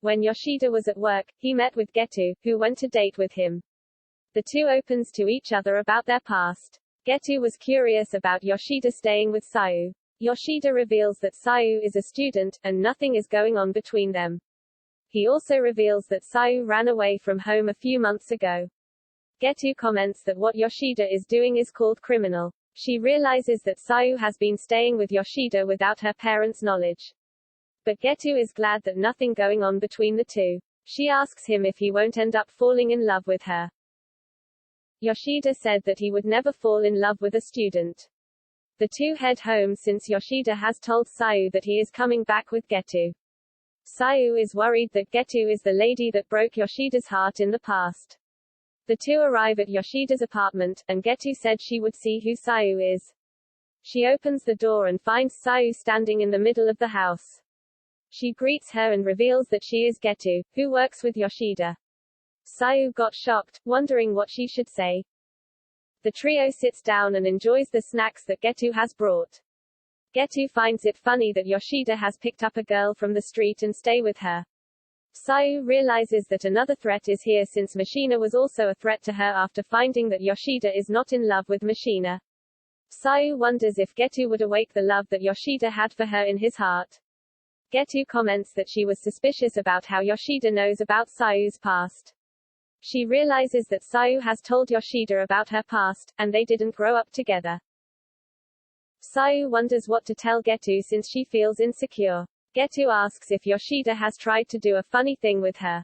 When Yoshida was at work, he met with Getu, who went to date with him. The two opens to each other about their past. Getu was curious about Yoshida staying with Sayu. Yoshida reveals that Sayu is a student, and nothing is going on between them. He also reveals that Sayu ran away from home a few months ago. Getu comments that what Yoshida is doing is called criminal. She realizes that Sayu has been staying with Yoshida without her parents' knowledge. But Getu is glad that nothing going on between the two. She asks him if he won't end up falling in love with her. Yoshida said that he would never fall in love with a student. The two head home since Yoshida has told Sayu that he is coming back with Getu. Sayu is worried that Getu is the lady that broke Yoshida's heart in the past. The two arrive at Yoshida's apartment, and Getu said she would see who Sayu is. She opens the door and finds Sayu standing in the middle of the house. She greets her and reveals that she is Getu, who works with Yoshida. Sayu got shocked, wondering what she should say. The trio sits down and enjoys the snacks that Getu has brought. Getu finds it funny that Yoshida has picked up a girl from the street and stay with her. Sayu realizes that another threat is here since Machina was also a threat to her after finding that Yoshida is not in love with Machina. Sayu wonders if Getu would awake the love that Yoshida had for her in his heart. Getu comments that she was suspicious about how Yoshida knows about Sayu's past. She realizes that Sayu has told Yoshida about her past, and they didn't grow up together. Sayu wonders what to tell Getu since she feels insecure. Getu asks if Yoshida has tried to do a funny thing with her.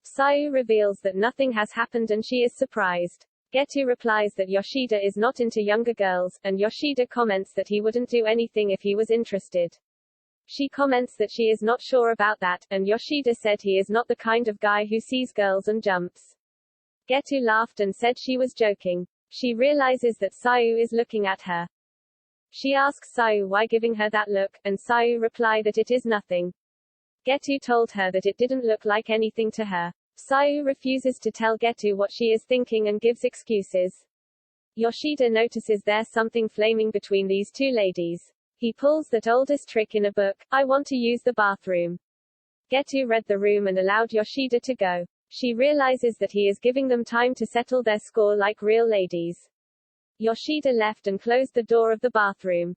Sayu reveals that nothing has happened and she is surprised. Getu replies that Yoshida is not into younger girls, and Yoshida comments that he wouldn't do anything if he was interested. She comments that she is not sure about that, and Yoshida said he is not the kind of guy who sees girls and jumps. Getu laughed and said she was joking. She realizes that Sayu is looking at her. She asks Sayu why giving her that look, and Sayu replied that it is nothing. Getu told her that it didn't look like anything to her. Sayu refuses to tell Getu what she is thinking and gives excuses. Yoshida notices there's something flaming between these two ladies. He pulls that oldest trick in a book, I want to use the bathroom. Getu read the room and allowed Yoshida to go. She realizes that he is giving them time to settle their score like real ladies. Yoshida left and closed the door of the bathroom.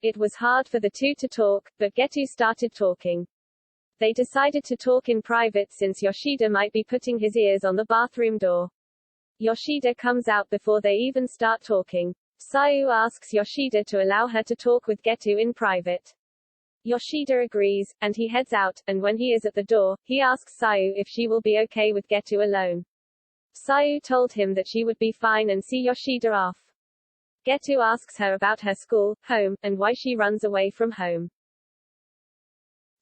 It was hard for the two to talk, but Getu started talking. They decided to talk in private since Yoshida might be putting his ears on the bathroom door. Yoshida comes out before they even start talking. Sayu asks Yoshida to allow her to talk with Getu in private. Yoshida agrees, and he heads out, and when he is at the door, he asks Sayu if she will be okay with Getu alone. Sayu told him that she would be fine and see Yoshida off. Getu asks her about her school, home, and why she runs away from home.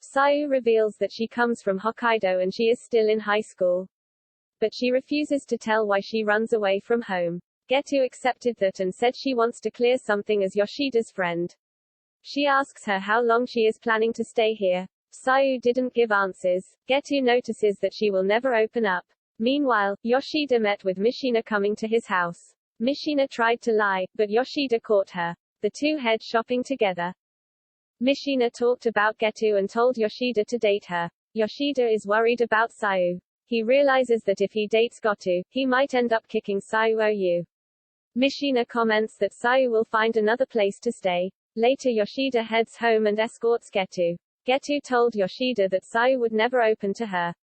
Sayu reveals that she comes from Hokkaido and she is still in high school. But she refuses to tell why she runs away from home. Getu accepted that and said she wants to clear something as Yoshida's friend. She asks her how long she is planning to stay here. Sayu didn't give answers. Getu notices that she will never open up. Meanwhile, Yoshida met with Mishina coming to his house. Mishina tried to lie, but Yoshida caught her. The two head shopping together. Mishina talked about Getu and told Yoshida to date her. Yoshida is worried about Sayu. He realizes that if he dates Getu, he might end up kicking Sayu OU. Mishina comments that Sayu will find another place to stay. Later Yoshida heads home and escorts Getu. Getu told Yoshida that Sayu would never open to her.